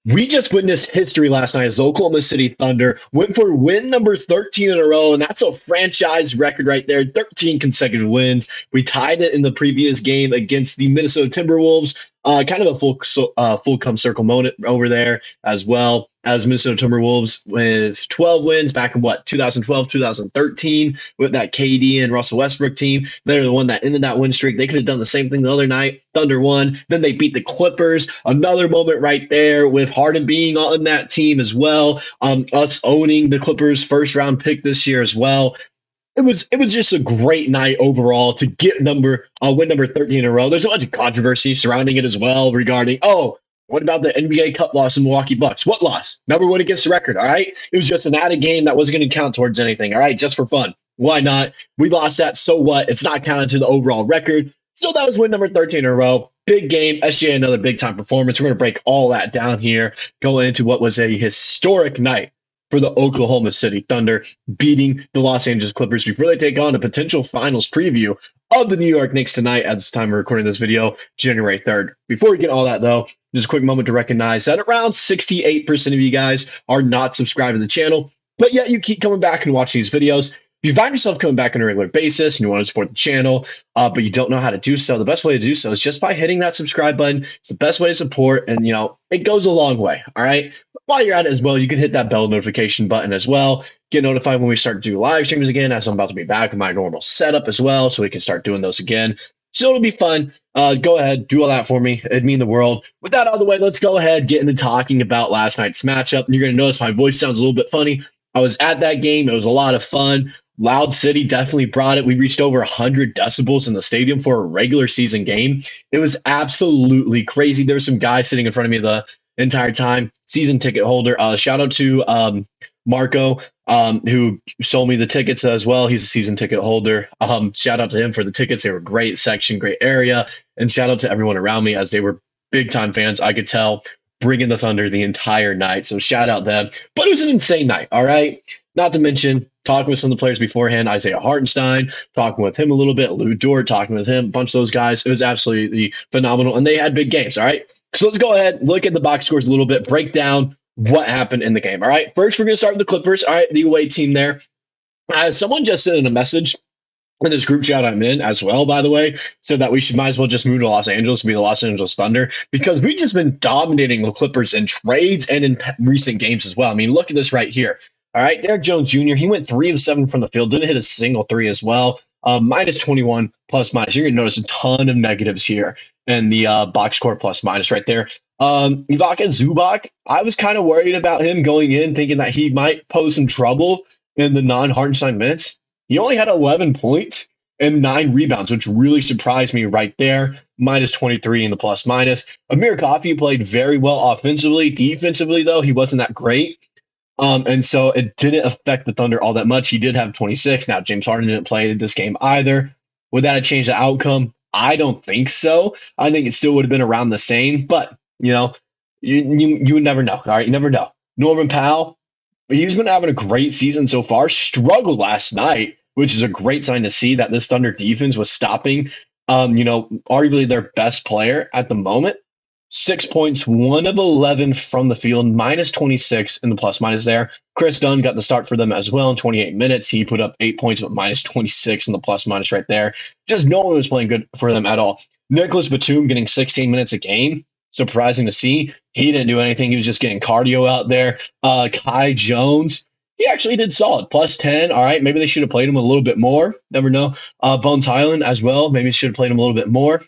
We just witnessed history last night as Oklahoma City Thunder went for win number 13 in a row, and that's a franchise record right there. 13 consecutive wins. We tied it in the previous game against the Minnesota Timberwolves. Kind of a full come circle moment over there as well as Minnesota Timberwolves with 12 wins back in 2012, 2013 with that KD and Russell Westbrook team. They're the one that ended that win streak. They could have done the same thing the other night. Thunder won. Then they beat the Clippers. Another moment right there with Harden being on that team as well. Us owning the Clippers first round pick this year as well. It was just a great night overall to get win number 13 in a row. There's a bunch of controversy surrounding it as well regarding, what about the NBA Cup loss in Milwaukee Bucks? What loss? Number one against the record, all right? It was just an added game that wasn't going to count towards anything, all right? Just for fun. Why not? We lost that, so what? It's not counted to the overall record. So that was win number 13 in a row. Big game. SGA, another big-time performance. We're going to break all that down here, going into what was a historic night for the Oklahoma City Thunder, beating the Los Angeles Clippers before they take on a potential finals preview of the New York Knicks tonight at this time of recording this video, January 3rd. Before we get all that, though, just a quick moment to recognize that around 68% of you guys are not subscribed to the channel, but yet you keep coming back and watching these videos. If you find yourself coming back on a regular basis and you want to support the channel, but you don't know how to do so, the best way to do so is just by hitting that subscribe button. It's the best way to support, and it goes a long way. All right. While you're at it as well, you can hit that bell notification button as well. Get notified when we start to do live streams again, as I'm about to be back with my normal setup as well, so we can start doing those again. So it'll be fun. Go ahead, do all that for me. It'd mean the world. With that out of the way, let's go ahead, get into talking about last night's matchup. You're going to notice my voice sounds a little bit funny. I was at that game. It was a lot of fun. Loud City definitely brought it. We reached over 100 decibels in the stadium for a regular season game. It was absolutely crazy. There were some guys sitting in front of me the entire time. Season ticket holder. Shout out to Marco, who sold me the tickets as well. He's a season ticket holder. Shout out to him for the tickets. They were great section, great area. And shout out to everyone around me as they were big time fans. I could tell, bringing the Thunder the entire night. So shout out them. But it was an insane night. All right. Not to mention talking with some of the players beforehand, Isaiah Hartenstein, talking with him a little bit, Lou Dort, talking with him, a bunch of those guys. It was absolutely phenomenal. And they had big games. All right. So let's go ahead, look at the box scores a little bit, break down what happened in the game. All right. First, we're going to start with the Clippers. All right. The away team there. Someone just sent in a message in this group chat I'm in as well, by the way, said that we might as well just move to Los Angeles and be the Los Angeles Thunder because we've just been dominating the Clippers in trades and in recent games as well. I mean, look at this right here. All right, Derek Jones Jr., he went 3 of 7 from the field, didn't hit a single three as well. Minus 21 plus minus. You're going to notice a ton of negatives here in the box score plus minus right there. Ivica Zubac, I was kind of worried about him going in, thinking that he might pose some trouble in the non-Hartenstein minutes. He only had 11 points and 9 rebounds, which really surprised me right there. Minus 23 in the plus minus. Amir Coffey played very well offensively. Defensively, though, he wasn't that great. And so it didn't affect the Thunder all that much. He did have 26. Now, James Harden didn't play this game either. Would that have changed the outcome? I don't think so. I think it still would have been around the same. But, you would never know. All right, you never know. Norman Powell, he's been having a great season so far. Struggled last night, which is a great sign to see that this Thunder defense was stopping, arguably their best player at the moment. 6 points, 1 of 11 from the field, minus 26 in the plus minus there. Chris Dunn got the start for them as well in 28 minutes. He put up 8 points, but minus 26 in the plus minus right there. Just no one was playing good for them at all. Nicholas Batum getting 16 minutes a game. Surprising to see. He didn't do anything. He was just getting cardio out there. Kai Jones, he actually did solid. Plus 10. All right. Maybe they should have played him a little bit more. Never know. Bones Highland as well. Maybe should have played him a little bit more.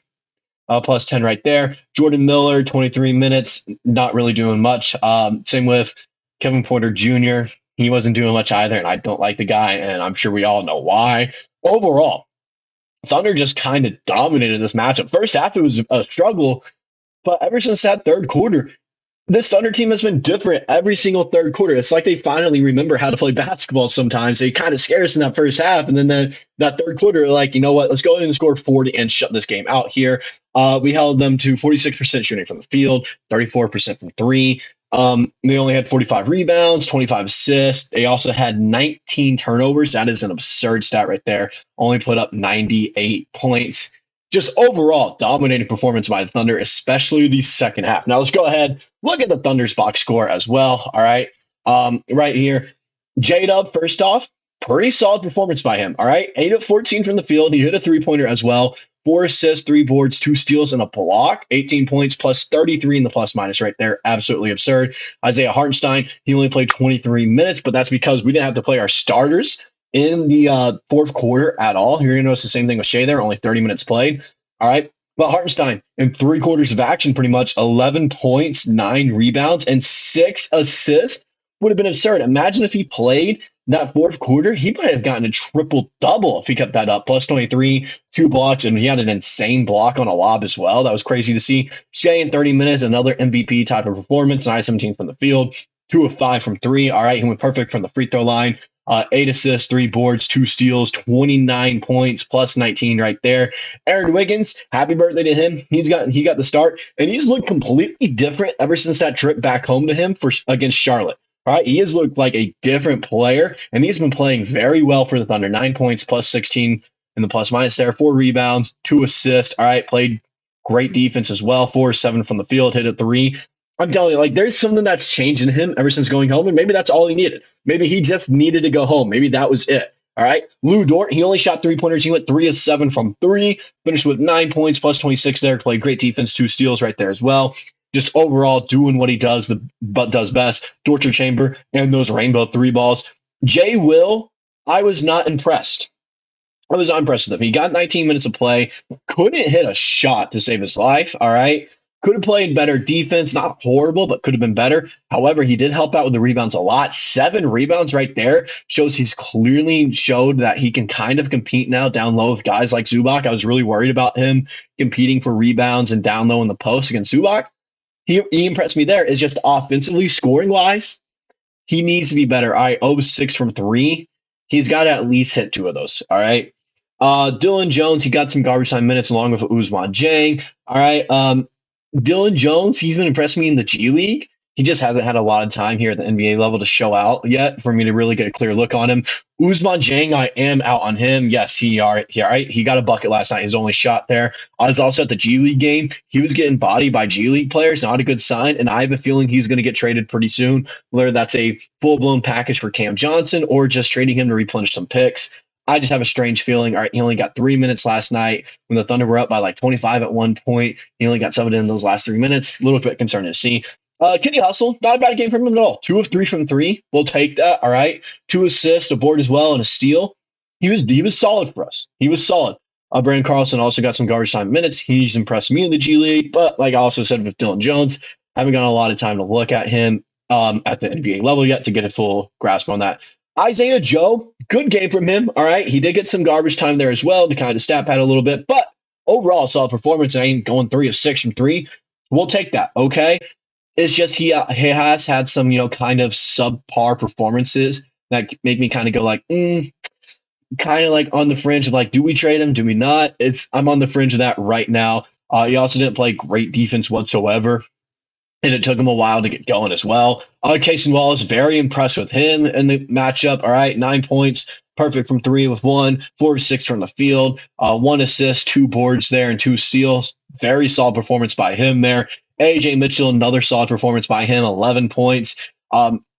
Plus 10 right there. Jordan Miller, 23 minutes. Not really doing much. Same with Kevin Porter Jr. He wasn't doing much either. And I don't like the guy. And I'm sure we all know why. Overall, Thunder just kind of dominated this matchup. First half, it was a struggle. But ever since that third quarter, this Thunder team has been different every single third quarter. It's like they finally remember how to play basketball sometimes. They kind of scare us in that first half. And then that third quarter, like, you know what, let's go ahead and score 40 and shut this game out here. We held them to 46% shooting from the field, 34% from three. They only had 45 rebounds, 25 assists. They also had 19 turnovers. That is an absurd stat right there. Only put up 98 points. Just overall dominating performance by the Thunder, especially the second half. Now let's go ahead, look at the Thunder's box score as well. All right. Right here. J-Dub, first off, pretty solid performance by him. All right. 8 of 14 from the field. He hit a three-pointer as well. 4 assists, 3 boards, 2 steals, and a block. 18 points plus 33 in the plus minus right there. Absolutely absurd. Isaiah Hartenstein, he only played 23 minutes, but that's because we didn't have to play our starters in the fourth quarter at all. You're going to notice the same thing with Shai there, only 30 minutes played. All right. But Hartenstein, in 3 quarters of action, pretty much 11 points, 9 rebounds, and 6 assists would have been absurd. Imagine if he played that fourth quarter, he might have gotten a triple-double if he kept that up. Plus 23, 2 blocks, and he had an insane block on a lob as well. That was crazy to see. Shai in 30 minutes, another MVP type of performance, 9-17 from the field, 2 of 5 from 3. All right, he went perfect from the free throw line. 8 assists, 3 boards, 2 steals, 29 points, plus 19 right there. Aaron Wiggins, happy birthday to him. He got the start, and he's looked completely different ever since that trip back home to him against Charlotte. All right, he has looked like a different player, and he's been playing very well for the Thunder. 9 points, plus 16 in the plus minus there. 4 rebounds, 2 assists. All right, played great defense as well. 4-7 from the field, hit a 3. I'm telling you, like, there's something that's changed in him ever since going home, and maybe that's all he needed. Maybe he just needed to go home. Maybe that was it. All right. Lou Dort, he only shot 3-pointers. He went 3 of 7 from 3, finished with 9 points, plus 26 there. Played great defense, 2 steals right there as well. Just overall doing what he does best, torture chamber and those rainbow 3 balls. Jay Will, I was not impressed. I was not impressed with him. He got 19 minutes of play, couldn't hit a shot to save his life. All right. Could have played better defense, not horrible, but could have been better. However, he did help out with the rebounds a lot. 7 rebounds right there shows he's clearly showed that he can kind of compete now down low with guys like Zubac. I was really worried about him competing for rebounds and down low in the post against Zubac. He impressed me there. Is just offensively, scoring-wise, he needs to be better. All right, 0-6 from 3. He's got to at least hit 2 of those, all right? Dylan Jones, he got some garbage time minutes along with Ousmane Dieng. All right, Dylan Jones, he's been impressing me in the G League. He just hasn't had a lot of time here at the NBA level to show out yet for me to really get a clear look on him. Ousmane Dieng, I am out on him. Yes, he got a bucket last night. His only shot there. I was also at the G League game. He was getting bodied by G League players. Not a good sign. And I have a feeling he's going to get traded pretty soon, whether that's a full-blown package for Cam Johnson or just trading him to replenish some picks. I just have a strange feeling. All right, he only got 3 minutes last night when the Thunder were up by like 25 at one point. He only got 7 in those last 3 minutes. A little bit concerning to see. Kenny Hustle, not a bad game from him at all. 2 of 3 from 3. We'll take that. All right. 2 assists, a board as well, and a steal. He was solid for us. He was solid. Brandon Carlson also got some garbage time minutes. He's impressed me in the G League, but like I also said with Dylan Jones, I haven't gotten a lot of time to look at him at the NBA level yet to get a full grasp on that. Isaiah Joe, good game from him. All right. He did get some garbage time there as well to kind of stat pad a little bit, but overall, solid performance. I ain't going 3 of 6 from 3. We'll take that. Okay. It's just he has had some, kind of subpar performances that make me kind of go like, kind of like on the fringe of like, do we trade him? Do we not? I'm on the fringe of that right now. He also didn't play great defense whatsoever, and it took him a while to get going as well. Cason Wallace, very impressed with him in the matchup. All right, 9 points, perfect from 3 with 1, 4 of 6 from the field, 1 assist, 2 boards there, and 2 steals. Very solid performance by him there. AJ Mitchell, another solid performance by him, 11 points.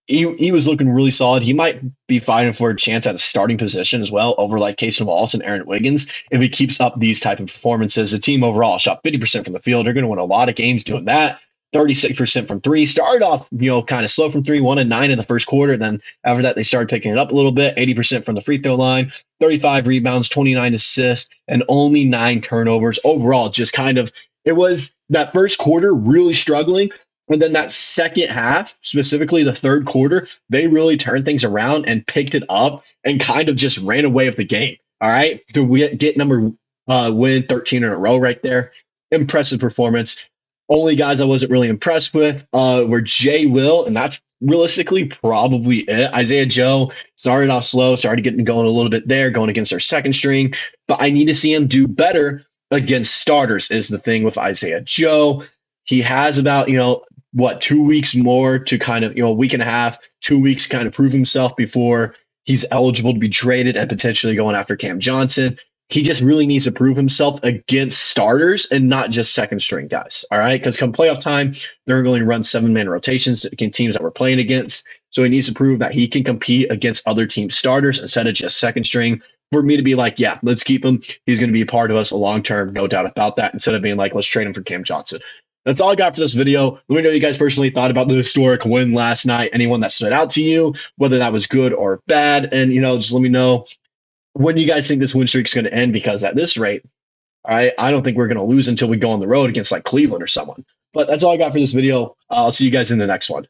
He was looking really solid. He might be fighting for a chance at a starting position as well over like Cason Wallace and Aaron Wiggins if he keeps up these type of performances. The team overall shot 50% from the field. They're going to win a lot of games doing that. 36% from 3. Started off, kind of slow from 3, 1 and 9 in the first quarter. Then after that, they started picking it up a little bit. 80% from the free throw line, 35 rebounds, 29 assists, and only 9 turnovers. Overall, just kind of, it was that first quarter really struggling. And then that second half, specifically the third quarter, they really turned things around and picked it up and kind of just ran away with the game. All right. To get win 13 in a row right there. Impressive performance. Only guys I wasn't really impressed with were Jay Will, and that's realistically probably it. Isaiah Joe started off slow, started getting going a little bit there, going against our second string, but I need to see him do better against starters is the thing with Isaiah Joe. He has about, 2 weeks more to kind of, a week and a half, 2 weeks to kind of prove himself before he's eligible to be traded and potentially going after Cam Johnson. he just really needs to prove himself against starters and not just second string guys. All right. Because come playoff time, they're going to run 7-man rotations against teams that we're playing against. So he needs to prove that he can compete against other team starters instead of just second string. For me to be like, yeah, let's keep him. He's going to be a part of us a long term, no doubt about that. Instead of being like, let's trade him for Cam Johnson. That's all I got for this video. Let me know what you guys personally thought about the historic win last night. Anyone that stood out to you, whether that was good or bad. And, just let me know when you guys think this win streak is going to end, because at this rate, I don't think we're going to lose until we go on the road against like Cleveland or someone. But that's all I got for this video. I'll see you guys in the next one.